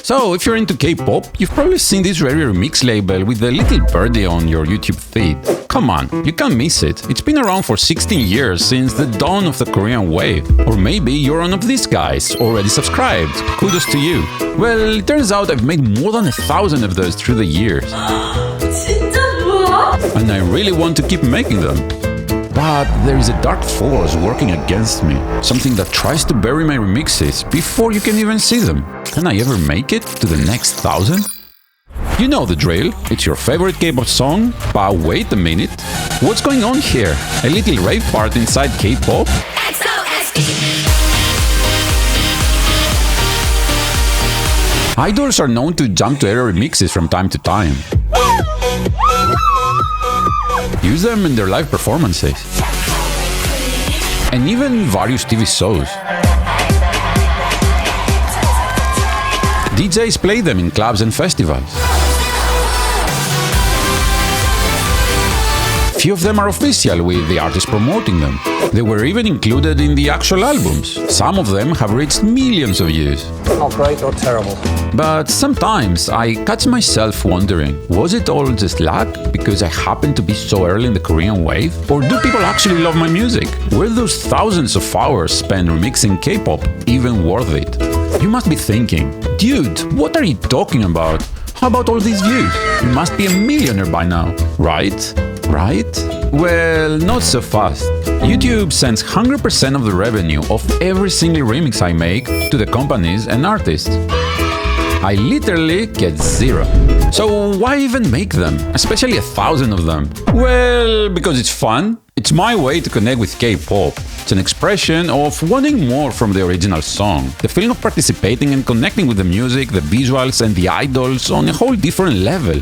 So, if you're into K-pop, you've probably seen this Areia remix label with the little birdie on your YouTube feed. Come on, you can't miss it. It's been around for 16 years, since the dawn of the Korean wave. Or maybe you're one of these guys, already subscribed. Kudos to you. Well, it turns out I've made more than 1,000 of those through the years. And I really want to keep making them. But there is a dark force working against me, something that tries to bury my remixes before you can even see them. Can I ever make it to the next 1,000? You know the drill, it's your favorite K-pop song, but wait a minute, what's going on here? A little rave part inside K-pop? Idols are known to jump to Areia remixes from time to time. Use them in their live performances. And even various TV shows. DJs play them in clubs and festivals. Few of them are official, with the artist promoting them. They were even included in the actual albums. Some of them have reached millions of views. Not great or terrible. But sometimes I catch myself wondering, was it all just luck because I happened to be so early in the Korean wave? Or do people actually love my music? Were those thousands of hours spent remixing K-pop even worth it? You must be thinking, dude, what are you talking about? How about all these views? You must be a millionaire by now, right? Right? Well, not so fast. YouTube sends 100% of the revenue of every single remix I make to the companies and artists. I literally get zero. So why even make them? Especially 1,000 of them? Well, because it's fun. It's my way to connect with K-pop. It's an expression of wanting more from the original song. The feeling of participating and connecting with the music, the visuals and the idols on a whole different level.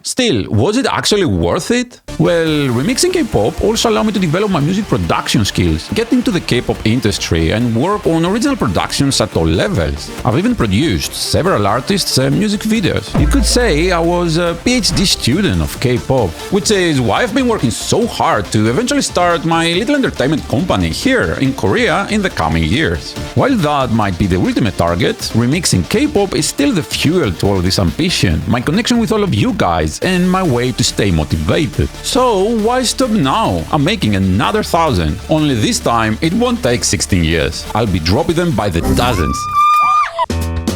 Still, was it actually worth it? Well, remixing K-pop also allowed me to develop my music production skills, get into the K-pop industry and work on original productions at all levels. I've even produced several artists' music videos. You could say I was a PhD student of K-pop, which is why I've been working so hard to eventually start my little entertainment company here in Korea in the coming years. While that might be the ultimate target, remixing K-pop is still the fuel to all this ambition, my connection with all of you guys, and my way to stay motivated. So why stop now? I'm making another 1,000. Only this time it won't take 16 years. I'll be dropping them by the dozens.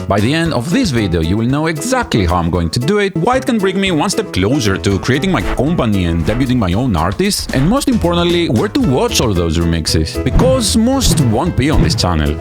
By the end of this video, you will know exactly how I'm going to do it, why it can bring me one step closer to creating my company and debuting my own artists, and most importantly, where to watch all those remixes, because most won't be on this channel.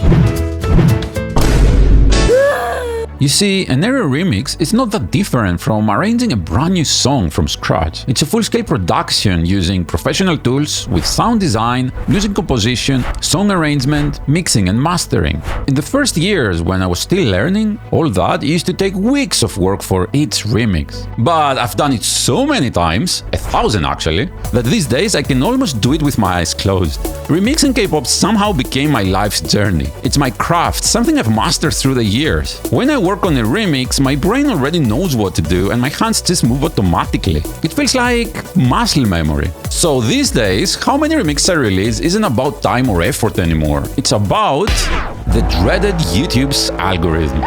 You see, an Areia remix is not that different from arranging a brand new song from scratch. It's a full-scale production using professional tools with sound design, music composition, song arrangement, mixing and mastering. In the first years, when I was still learning, all that used to take weeks of work for each remix. But I've done it so many times, 1,000 actually, that these days I can almost do it with my eyes closed. Remixing K-pop somehow became my life's journey. It's my craft, something I've mastered through the years. When I work on a remix, my brain already knows what to do and my hands just move automatically. It feels like muscle memory. So these days, how many remixes I release isn't about time or effort anymore. It's about the dreaded YouTube's algorithm.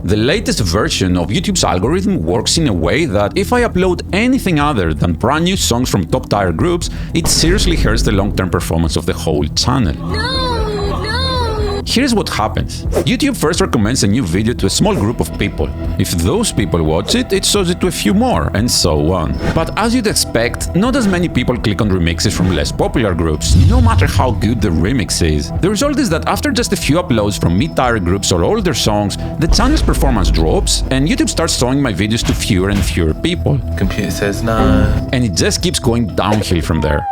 The latest version of YouTube's algorithm works in a way that if I upload anything other than brand new songs from top-tier groups, it seriously hurts the long-term performance of the whole channel. Here's what happens. YouTube first recommends a new video to a small group of people. If those people watch it, it shows it to a few more, and so on. But as you'd expect, not as many people click on remixes from less popular groups, no matter how good the remix is. The result is that after just a few uploads from mid-tier groups or older songs, the channel's performance drops, and YouTube starts showing my videos to fewer and fewer people. Computer says no. And it just keeps going downhill from there.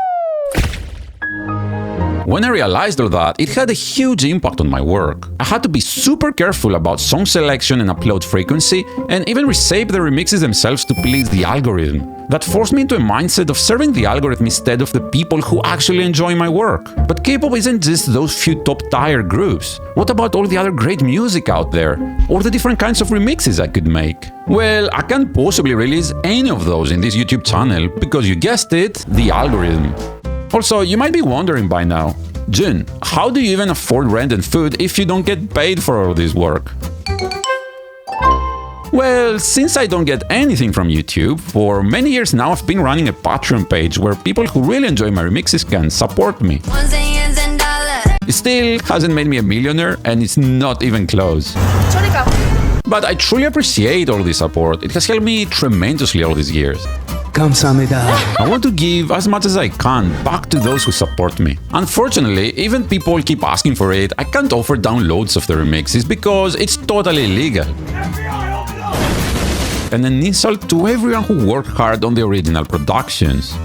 When I realized all that, it had a huge impact on my work. I had to be super careful about song selection and upload frequency, and even reshape the remixes themselves to please the algorithm. That forced me into a mindset of serving the algorithm instead of the people who actually enjoy my work. But K-pop isn't just those few top-tier groups. What about all the other great music out there? Or the different kinds of remixes I could make? Well, I can't possibly release any of those in this YouTube channel because you guessed it, the algorithm. Also, you might be wondering by now, Jun, how do you even afford rent and food if you don't get paid for all this work? Well, since I don't get anything from YouTube, for many years now I've been running a Patreon page where people who really enjoy my remixes can support me. It still hasn't made me a millionaire and it's not even close. But I truly appreciate all this support. It has helped me tremendously all these years. I want to give as much as I can back to those who support me. Unfortunately, even people keep asking for it, I can't offer downloads of the remixes because it's totally illegal. And an insult to everyone who worked hard on the original productions.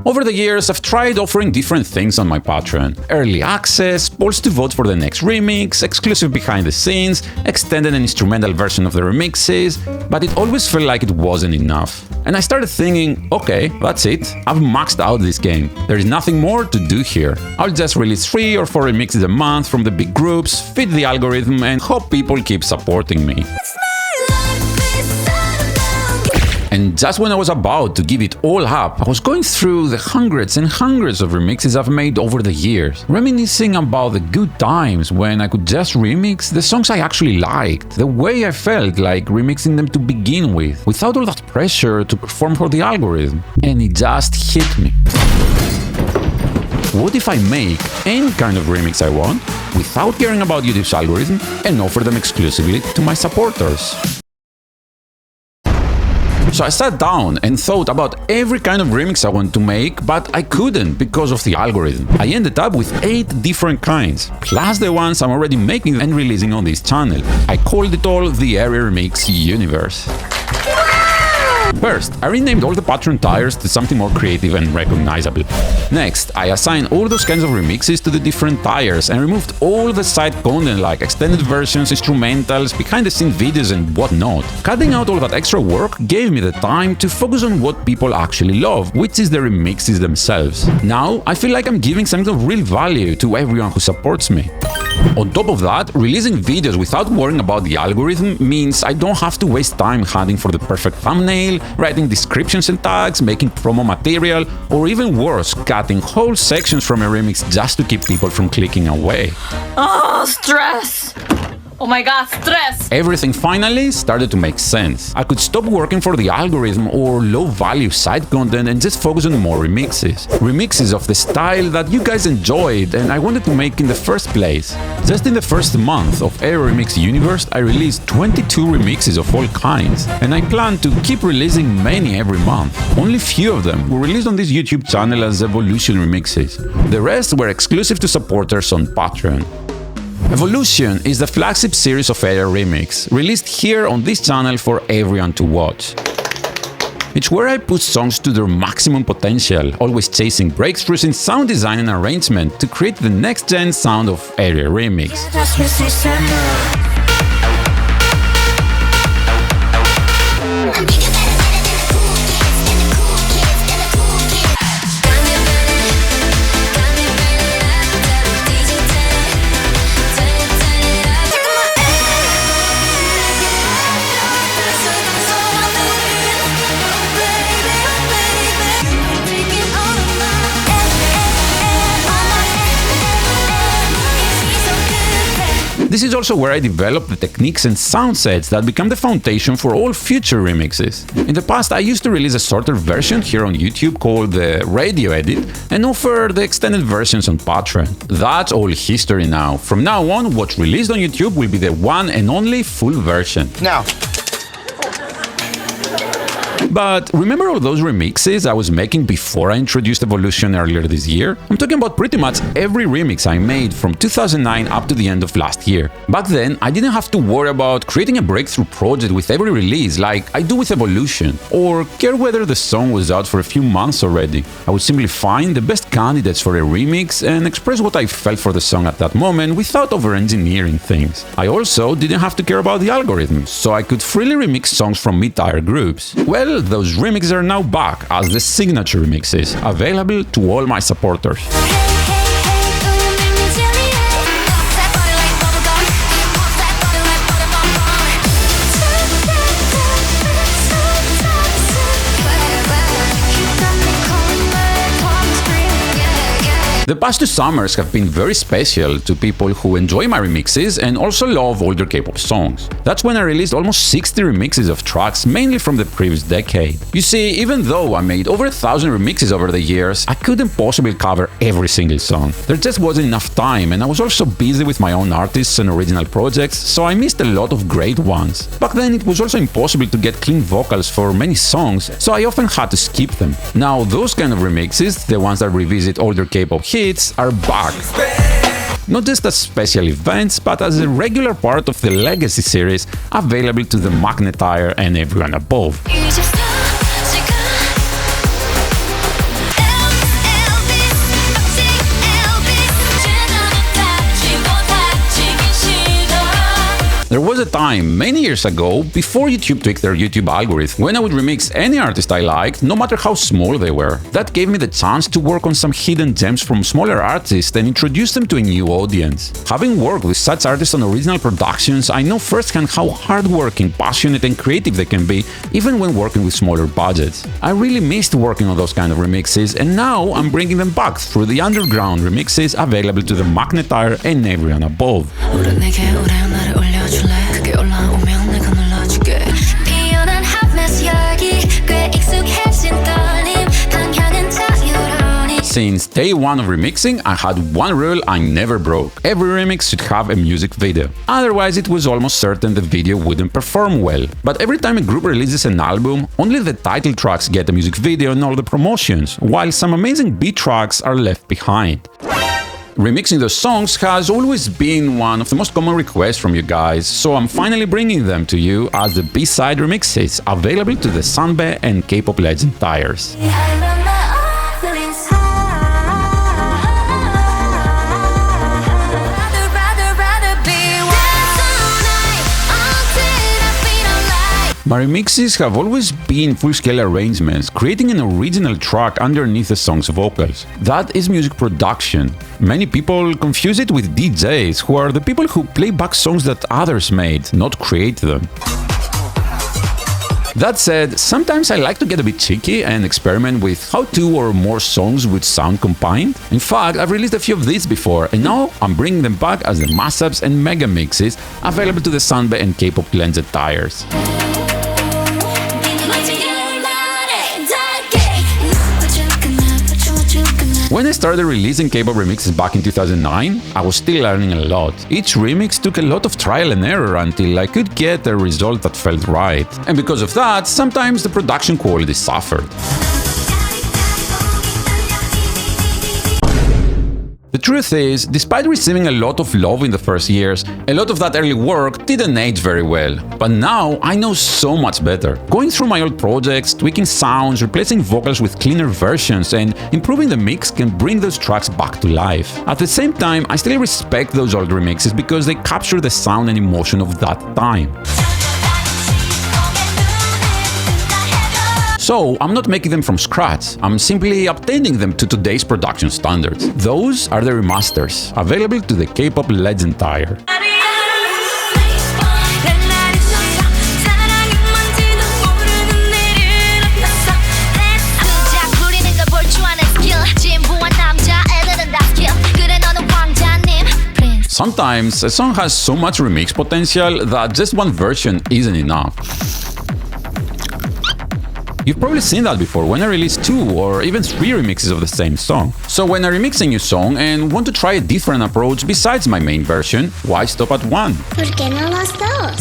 Over the years, I've tried offering different things on my Patreon. Early access, polls to vote for the next remix, exclusive behind the scenes, extended and instrumental version of the remixes, but it always felt like it wasn't enough. And I started thinking, okay, that's it, I've maxed out this game. There is nothing more to do here. I'll just release 3 or 4 remixes a month from the big groups, feed the algorithm and hope people keep supporting me. And just when I was about to give it all up, I was going through the hundreds and hundreds of remixes I've made over the years, reminiscing about the good times when I could just remix the songs I actually liked, the way I felt like remixing them to begin with, without all that pressure to perform for the algorithm. And it just hit me. What if I make any kind of remix I want, without caring about YouTube's algorithm, and offer them exclusively to my supporters? So I sat down and thought about every kind of remix I want to make, but I couldn't because of the algorithm. I ended up with 8 different kinds, plus the ones I'm already making and releasing on this channel. I called it all the Areia Remix universe. First, I renamed all the Patreon tiers to something more creative and recognizable. Next, I assigned all those kinds of remixes to the different tiers and removed all the side content like extended versions, instrumentals, behind-the-scenes videos and whatnot. Cutting out all that extra work gave me the time to focus on what people actually love, which is the remixes themselves. Now, I feel like I'm giving something of real value to everyone who supports me. On top of that, releasing videos without worrying about the algorithm means I don't have to waste time hunting for the perfect thumbnail, writing descriptions and tags, making promo material, or even worse, cutting whole sections from a remix just to keep people from clicking away. Oh, stress! Oh my god, stress! Everything finally started to make sense. I could stop working for the algorithm or low-value side content and just focus on more remixes. Remixes of the style that you guys enjoyed and I wanted to make in the first place. Just in the first month of Areia Remix Universe, I released 22 remixes of all kinds, and I plan to keep releasing many every month. Only few of them were released on this YouTube channel as Evolution remixes. The rest were exclusive to supporters on Patreon. Evolution is the flagship series of Areia Remix, released here on this channel for everyone to watch. It's where I push songs to their maximum potential, always chasing breakthroughs in sound design and arrangement to create the next-gen sound of Areia Remix. This is also where I developed the techniques and sound sets that become the foundation for all future remixes. In the past, I used to release a shorter version here on YouTube called the Radio Edit and offer the extended versions on Patreon. That's all history now. From now on, what's released on YouTube will be the one and only full version. Now. But remember all those remixes I was making before I introduced Evolution earlier this year? I'm talking about pretty much every remix I made from 2009 up to the end of last year. Back then, I didn't have to worry about creating a breakthrough project with every release like I do with Evolution, or care whether the song was out for a few months already. I would simply find the best candidates for a remix and express what I felt for the song at that moment without over-engineering things. I also didn't have to care about the algorithm, so I could freely remix songs from mid-tier groups. Well, Well, those remixes are now back as the signature remixes, available to all my supporters. The past 2 summers have been very special to people who enjoy my remixes and also love older K-pop songs. That's when I released almost 60 remixes of tracks, mainly from the previous decade. You see, even though I made over 1,000 remixes over the years, I couldn't possibly cover every single song. There just wasn't enough time, and I was also busy with my own artists and original projects, so I missed a lot of great ones. Back then it was also impossible to get clean vocals for many songs, so I often had to skip them. Now those kind of remixes, the ones that revisit older K-pop hits, are back. Not just as special events, but as a regular part of the Legacy series available to the Magnetire and everyone above. There was a time, many years ago, before YouTube tweaked their YouTube algorithm, when I would remix any artist I liked, no matter how small they were. That gave me the chance to work on some hidden gems from smaller artists and introduce them to a new audience. Having worked with such artists on original productions, I know firsthand how hardworking, passionate and creative they can be, even when working with smaller budgets. I really missed working on those kind of remixes, and now I'm bringing them back through the underground remixes available to the Magnetire and everyone above. Since day one of remixing, I had one rule I never broke. Every remix should have a music video. Otherwise, it was almost certain the video wouldn't perform well. But every time a group releases an album, only the title tracks get a music video and all the promotions, while some amazing B tracks are left behind. Remixing those songs has always been one of the most common requests from you guys, so I'm finally bringing them to you as the B-side remixes available to the Sunbae and K-pop legend tires. My remixes have always been full-scale arrangements, creating an original track underneath a song's vocals. That is music production. Many people confuse it with DJs, who are the people who play back songs that others made, not create them. That said, sometimes I like to get a bit cheeky and experiment with how 2 or more songs would sound combined. In fact, I've released a few of these before, and now I'm bringing them back as the mashups and mega mixes available to the Sunbae and K-pop legend tires. When I started releasing K-pop remixes back in 2009, I was still learning a lot. Each remix took a lot of trial and error until I could get a result that felt right. And because of that, sometimes the production quality suffered. The truth is, despite receiving a lot of love in the first years, a lot of that early work didn't age very well. But now I know so much better. Going through my old projects, tweaking sounds, replacing vocals with cleaner versions, and improving the mix can bring those tracks back to life. At the same time, I still respect those old remixes because they capture the sound and emotion of that time. So, I'm not making them from scratch, I'm simply updating them to today's production standards. Those are the remasters, available to the K-pop legend tire. Sometimes a song has so much remix potential that just one version isn't enough. You've probably seen that before when I release 2 or even 3 remixes of the same song. So when I remix a new song and want to try a different approach besides my main version, why stop at one?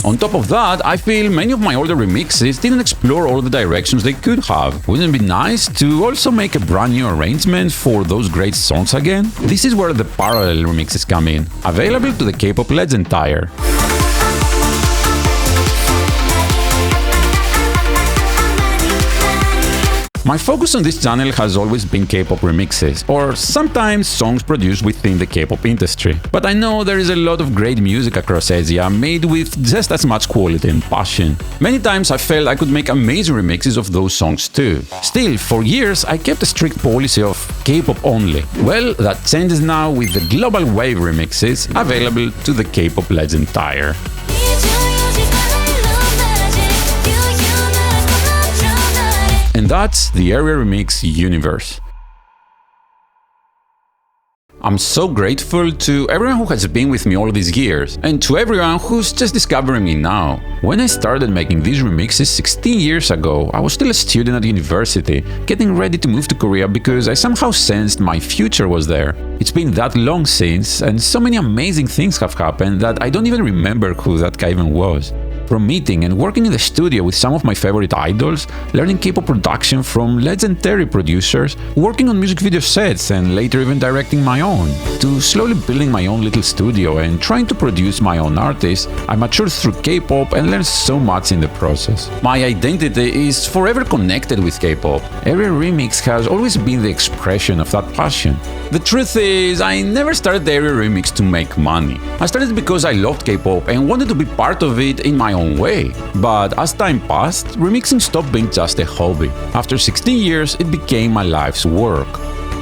On top of that, I feel many of my older remixes didn't explore all the directions they could have. Wouldn't it be nice to also make a brand new arrangement for those great songs again? This is where the parallel remixes come in, available to the K-pop legend tire. My focus on this channel has always been K-pop remixes, or sometimes songs produced within the K-pop industry. But I know there is a lot of great music across Asia made with just as much quality and passion. Many times I felt I could make amazing remixes of those songs too. Still, for years I kept a strict policy of K-pop only. Well, that changes now with the Global Wave remixes available to the K-pop legend Tyre. And that's the Areia Remix universe. I'm so grateful to everyone who has been with me all these years, and to everyone who's just discovering me now. When I started making these remixes 16 years ago, I was still a student at university, getting ready to move to Korea because I somehow sensed my future was there. It's been that long since, and so many amazing things have happened that I don't even remember who that guy even was. From meeting and working in the studio with some of my favorite idols, learning K-pop production from legendary producers, working on music video sets and later even directing my own, to slowly building my own little studio and trying to produce my own artists, I matured through K-pop and learned so much in the process. My identity is forever connected with K-pop. Every remix has always been the expression of that passion. The truth is, I never started the Areia Remix to make money. I started because I loved K-pop and wanted to be part of it in my own way. But as time passed, remixing stopped being just a hobby. After 16 years, it became my life's work.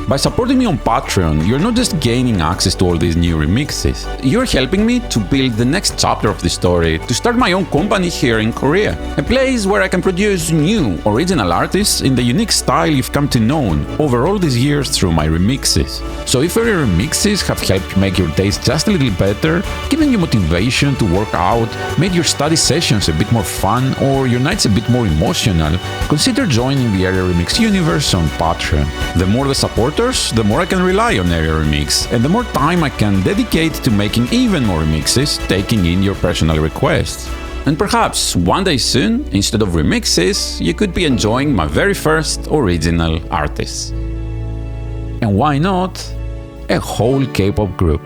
By supporting me on Patreon, you're not just gaining access to all these new remixes, you're helping me to build the next chapter of the story, to start my own company here in Korea. A place where I can produce new, original artists in the unique style you've come to know over all these years through my remixes. So if your remixes have helped make your days just a little better, given you motivation to work out, made your study sessions a bit more fun, or your nights a bit more emotional, consider joining the Areia Remix universe on Patreon. The more the support, the more I can rely on Areia Remix, and the more time I can dedicate to making even more remixes, taking in your personal requests. And perhaps one day soon, instead of remixes, you could be enjoying my very first original artists. And why not a whole K-pop group?